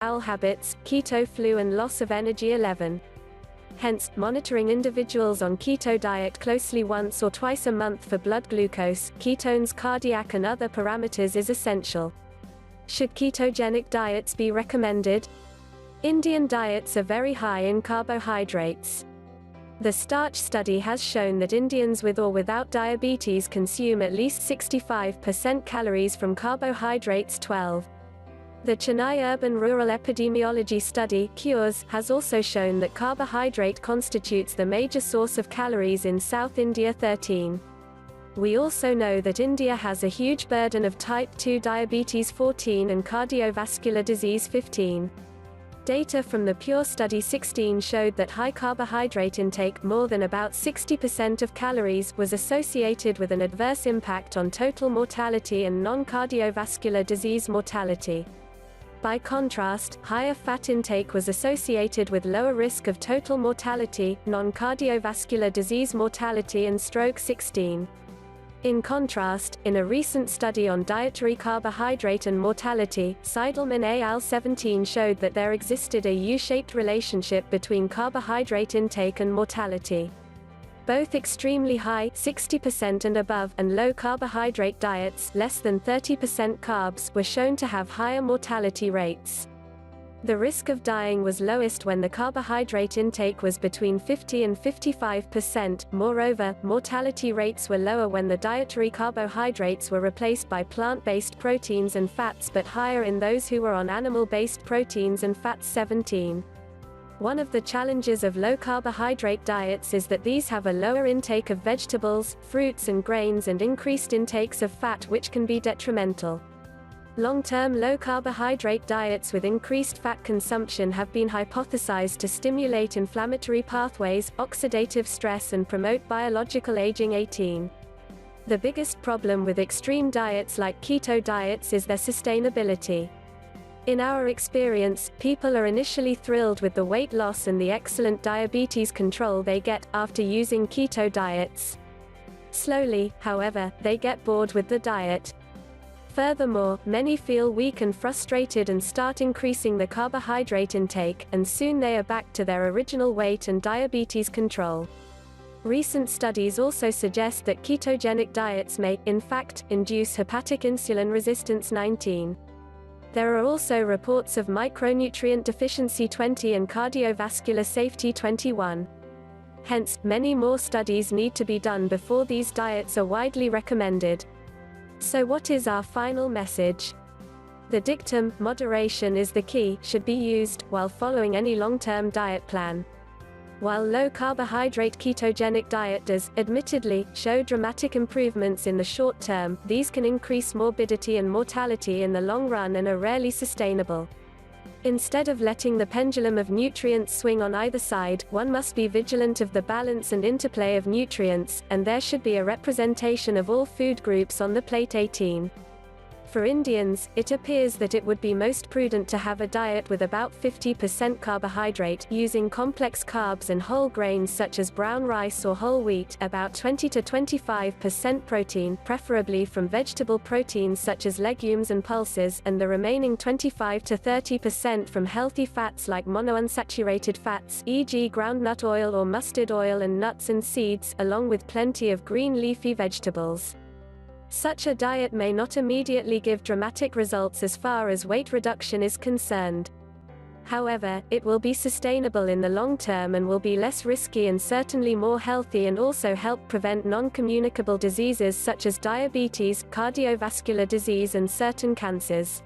bowel habits, keto flu and loss of energy. 11. Hence, monitoring individuals on keto diet closely once or twice a month for blood glucose, ketones, cardiac and other parameters is essential. Should ketogenic diets be recommended? Indian diets are very high in carbohydrates. The starch study has shown that Indians with or without diabetes consume at least 65% calories from carbohydrates. 12. The Chennai Urban-Rural Epidemiology Study (CURES) has also shown that carbohydrate constitutes the major source of calories in South India. 13. We also know that India has a huge burden of type 2 diabetes. 14 and cardiovascular disease. 15. Data from the PURE study 16 showed that high carbohydrate intake, more than about 60% of calories, was associated with an adverse impact on total mortality and non-cardiovascular disease mortality. By contrast, higher fat intake was associated with lower risk of total mortality, non-cardiovascular disease mortality and stroke. 16. In contrast, in a recent study on dietary carbohydrate and mortality, Seidelman et al. 17 showed that there existed a U-shaped relationship between carbohydrate intake and mortality. Both extremely high 60% and above and low carbohydrate diets less than 30% carbs were shown to have higher mortality rates. The risk of dying was lowest when the carbohydrate intake was between 50 and 55%. Moreover, mortality rates were lower when the dietary carbohydrates were replaced by plant-based proteins and fats, but higher in those who were on animal-based proteins and fats. 17. One of the challenges of low-carbohydrate diets is that these have a lower intake of vegetables, fruits and grains and increased intakes of fat, which can be detrimental. Long-term low-carbohydrate diets with increased fat consumption have been hypothesized to stimulate inflammatory pathways, oxidative stress and promote biological aging. 18. The biggest problem with extreme diets like keto diets is their sustainability. In our experience, people are initially thrilled with the weight loss and the excellent diabetes control they get after using keto diets. Slowly, however, they get bored with the diet. Furthermore, many feel weak and frustrated and start increasing the carbohydrate intake, and soon they are back to their original weight and diabetes control. Recent studies also suggest that ketogenic diets may, in fact, induce hepatic insulin resistance. 19. There are also reports of micronutrient deficiency. 20 and cardiovascular safety. 21. Hence, many more studies need to be done before these diets are widely recommended. So what is our final message? The dictum, moderation is the key, should be used while following any long-term diet plan. While low-carbohydrate ketogenic diet does, admittedly, show dramatic improvements in the short term, these can increase morbidity and mortality in the long run and are rarely sustainable. Instead of letting the pendulum of nutrients swing on either side, one must be vigilant of the balance and interplay of nutrients, and there should be a representation of all food groups on the plate. 18. For Indians, it appears that it would be most prudent to have a diet with about 50% carbohydrate, using complex carbs and whole grains such as brown rice or whole wheat, about 20 to 25% protein, preferably from vegetable proteins such as legumes and pulses, and the remaining 25 to 30% from healthy fats like monounsaturated fats, e.g. groundnut oil or mustard oil, and nuts and seeds, along with plenty of green leafy vegetables. Such a diet may not immediately give dramatic results as far as weight reduction is concerned. However, it will be sustainable in the long term and will be less risky and certainly more healthy, and also help prevent non-communicable diseases such as diabetes, cardiovascular disease and certain cancers.